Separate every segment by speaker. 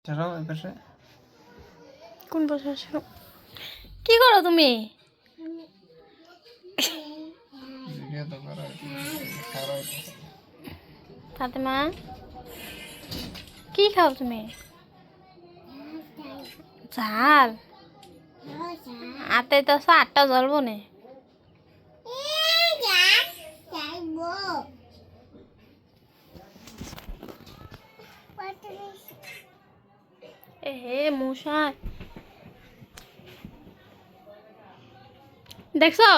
Speaker 1: চলো এই পাশে।
Speaker 2: কোন পাশে আসো? কি করো তুমি?
Speaker 1: ভিডিও তো করো, খারাপ।
Speaker 2: ফাতেমা, কি খাও তুমি? ঝাল? আতে তো 8টা জ্বলবো না। হে মশাই, দেখছো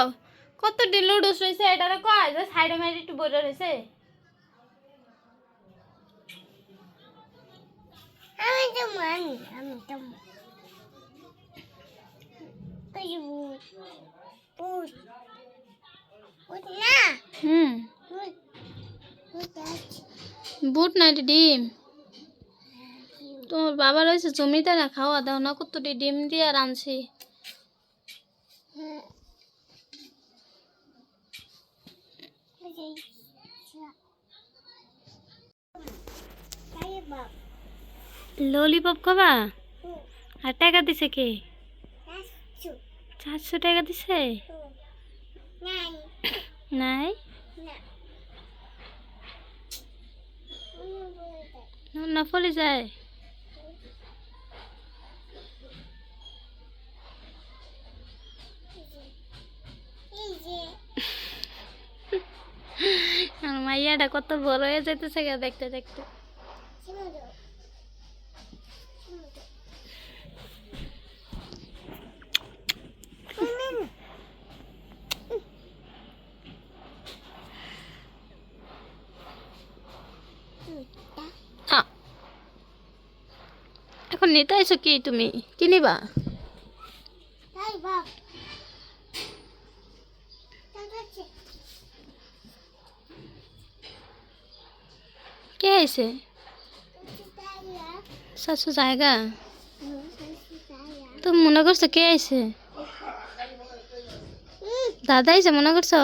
Speaker 2: কত লুডুস রয়েছে? এটারে কয় যে সাইডে মাইডে একটু বড় রয়েছে। বুট না ডিম? তোমার বাবা রয়েছে জমিতে না, খাওয়া দাও না, কত ডিম দিয়ে রাঁধছি। ললিপপ খাবা? আর টাকা দিছে কে? 400 টাকা দিছে? নাই না, ফলে যায়। আমার মাইয়াটা কত বড় হয়ে যেতেছে দেখতে দেখতে। এখন নিতে আইছো কি? তুমি কি নিবা? কে আইছে? শাশু জায়গা তো মনে করছো কে আইছে? দাদা আইছে মনে করছো?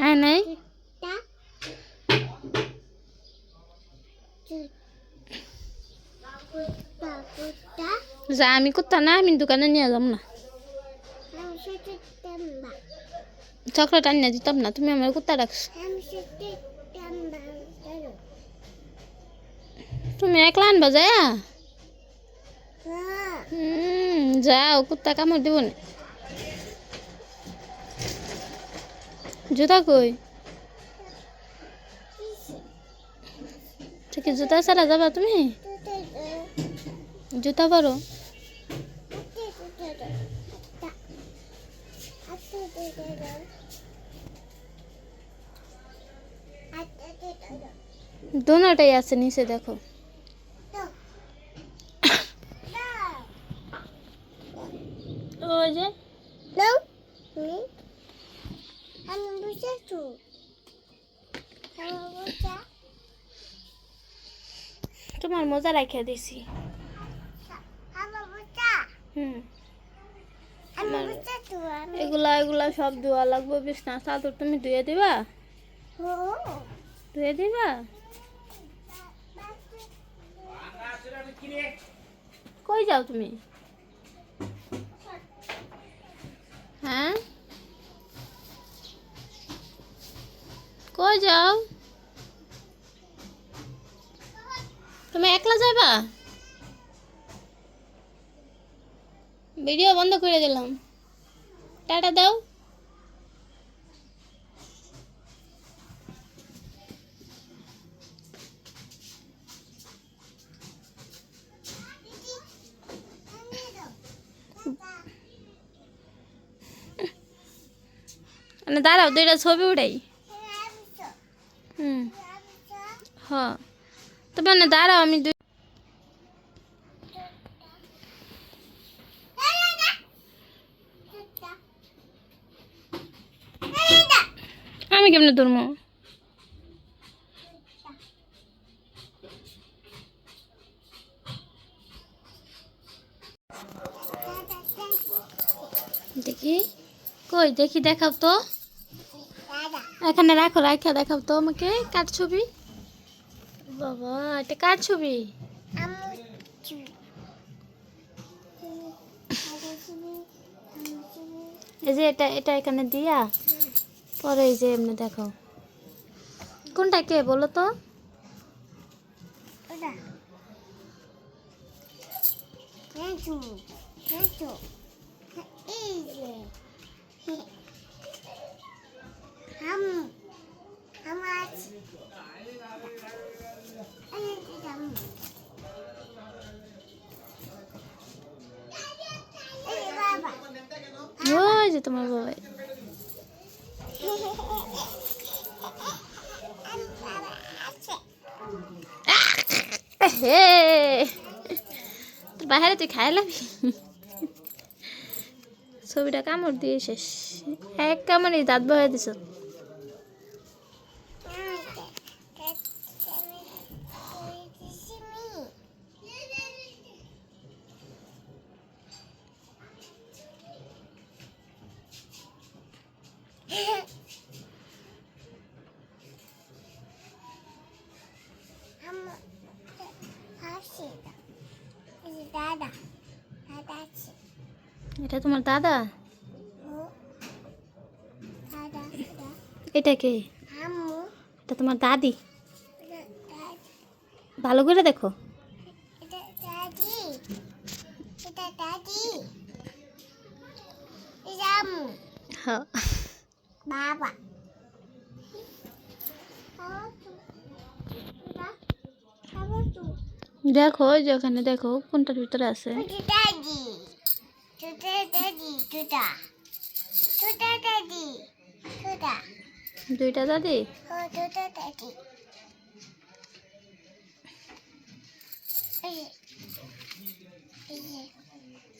Speaker 2: আয় নাই। যা, আমি কুত্তা না, আমি দোকানে নিয়ে যাম না। চকলেট আনিয়ে দিতাম না, তুমি আমার কুত্তা রাখছো। তুমি একলা আনবা যায়? যাও, কুত্তা কামড় দিব না। জুতা কই? ঠিক জুতা ছাড়া যাবা তুমি? জুতা পরো। দোনোটাই আছে নিচে, দেখো। ওই যে তোমার মজা রাখিয়া দিছি। এগুলা এগুলা সব ধোয়া লাগবে। বিছনা চাদর তুমি ধুয়ে দিবা? ধুয়ে দিবা? কই যাও তুমি? হ্যাঁ, কই যাও? তুমি একলা যাবা? ভিডিও বন্ধ করে দিলাম, টাটা দাও। দাঁড়াও, দুইটা ছবি উঠাই। হ্যাঁ, তবে না দাঁড়াও, আমি আমি কেমনে ধরবো? দেখি কই, দেখি, দেখাও তো। এখানে রাখো, রাখা দেখাও তো আমাকে। কার ছবি? বাবা, এটা কার ছবি? এই যে এটা এটা এখানে দিয়া পরে এই যে এমনি দেখো কোনটা কে বলো তো ওই যে তোমার বাবা হে বাইরে তুই খাইলাবি ছবিটা কামড় দিয়ে শেষ এক কামড়ে দাঁত বহাই দিছ এটা তোমার দাদা এটা কে এটা তোমার দাদি ভালো করে দেখো হ্যাঁ
Speaker 3: বাবা
Speaker 2: দেখো ওই যে ওখানে দেখো কোনটার ভিতরে আছে
Speaker 3: দাদি তুটা দাদি তুটা তুটা দাদি তুটা
Speaker 2: দুইটা দাদি
Speaker 3: ও তুটা দাদি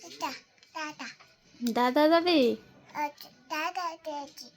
Speaker 3: এটা দাদা
Speaker 2: দাদা দাদি
Speaker 3: দাদা দাদি